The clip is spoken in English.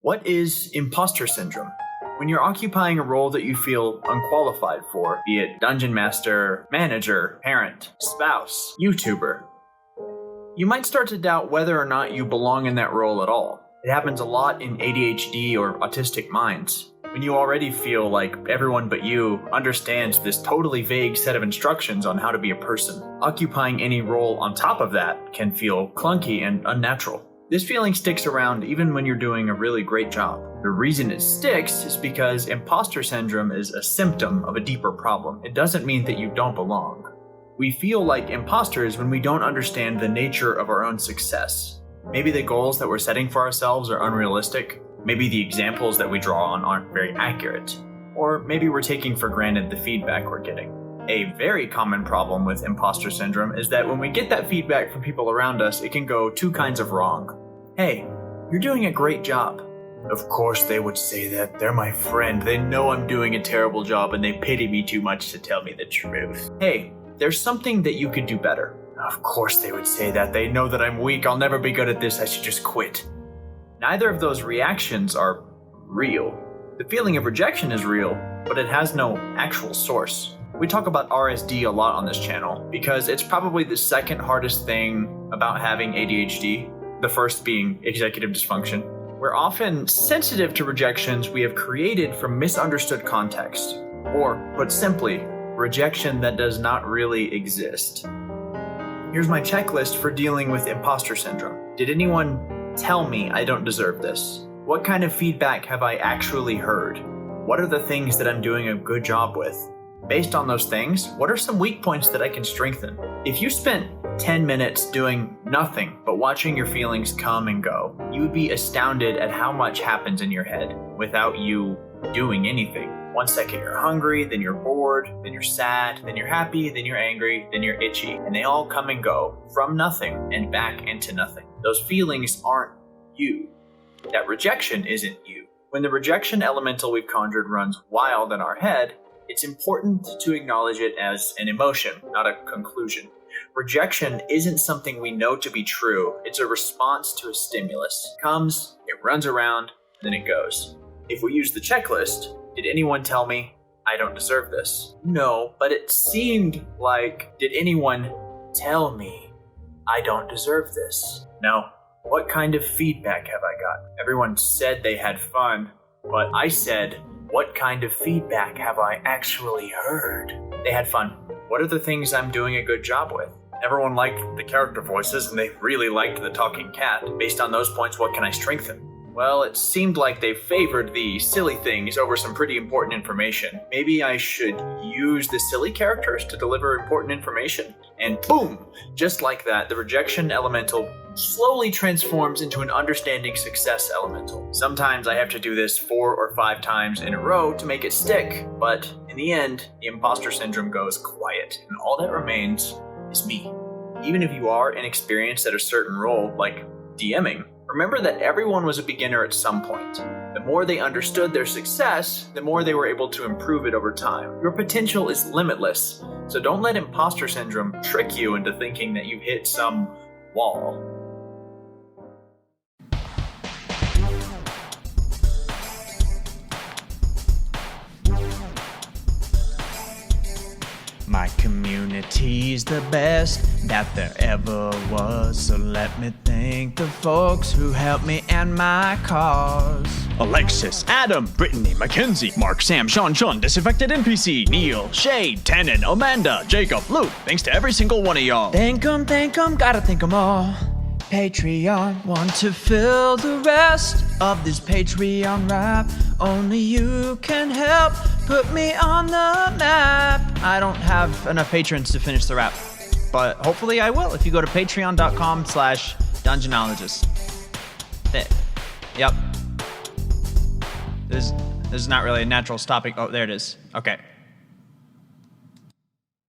What is imposter syndrome? When you're occupying a role that you feel unqualified for, be it dungeon master, manager, parent, spouse, YouTuber, you might start to doubt whether or not you belong in that role at all. It happens a lot in ADHD or autistic minds, when you already feel like everyone but you understands this totally vague set of instructions on how to be a person. Occupying any role on top of that can feel clunky and unnatural. This feeling sticks around even when you're doing a really great job. The reason it sticks is because imposter syndrome is a symptom of a deeper problem. It doesn't mean that you don't belong. We feel like imposters when we don't understand the nature of our own success. Maybe the goals that we're setting for ourselves are unrealistic. Maybe the examples that we draw on aren't very accurate. Or maybe we're taking for granted the feedback we're getting. A very common problem with imposter syndrome is that when we get that feedback from people around us, it can go two kinds of wrong. Hey, you're doing a great job. Of course they would say that. They're my friend. They know I'm doing a terrible job and they pity me too much to tell me the truth. Hey, there's something that you could do better. Of course they would say that. They know that I'm weak. I'll never be good at this. I should just quit. Neither of those reactions are real. The feeling of rejection is real, but it has no actual source. We talk about RSD a lot on this channel because it's probably the second hardest thing about having ADHD, the first being executive dysfunction. We're often sensitive to rejections we have created from misunderstood context, or, put simply, rejection that does not really exist. Here's my checklist for dealing with imposter syndrome. Did anyone tell me I don't deserve this? What kind of feedback have I actually heard? What are the things that I'm doing a good job with? Based on those things, what are some weak points that I can strengthen? If you spent 10 minutes doing nothing but watching your feelings come and go, you would be astounded at how much happens in your head without you doing anything. 1 second you're hungry, then you're bored, then you're sad, then you're happy, then you're angry, then you're itchy, and they all come and go from nothing and back into nothing. Those feelings aren't you. That rejection isn't you. When the rejection elemental we've conjured runs wild in our head, it's important to acknowledge it as an emotion, not a conclusion. Rejection isn't something we know to be true. It's a response to a stimulus. It comes, it runs around, then it goes. If we use the checklist, did anyone tell me I don't deserve this? No, but it seemed like, did anyone tell me I don't deserve this? No. What kind of feedback have I got? Everyone said they had fun, but I said, what kind of feedback have I actually heard? They had fun. What are the things I'm doing a good job with? Everyone liked the character voices and they really liked the talking cat. Based on those points, what can I strengthen? Well, it seemed like they favored the silly things over some pretty important information. Maybe I should use the silly characters to deliver important information. And boom! Just like that, the rejection elemental slowly transforms into an understanding success elemental. Sometimes I have to do this 4 or 5 times in a row to make it stick, but in the end, the imposter syndrome goes quiet, and all that remains is me. Even if you are inexperienced at a certain role, like DMing, remember that everyone was a beginner at some point. The more they understood their success, the more they were able to improve it over time. Your potential is limitless, so don't let imposter syndrome trick you into thinking that you've hit some wall. My community's the best that there ever was, so let me thank the folks who helped me and my cause. Alexis, Adam, Brittany, Mackenzie, Mark, Sam, Shawn, Disaffected NPC, Neil, Shay, Tannyn, Amanda, Jacob, Luke. Thanks to every single one of y'all. Thank 'em, gotta thank 'em all. Patreon, want to fill the rest of this Patreon rap. Only you can help put me on the map. I don't have enough patrons to finish the rap, but hopefully I will if you go to patreon.com/dungeonologist. Yep. This is not really a natural stopping. Oh, there it is. Okay.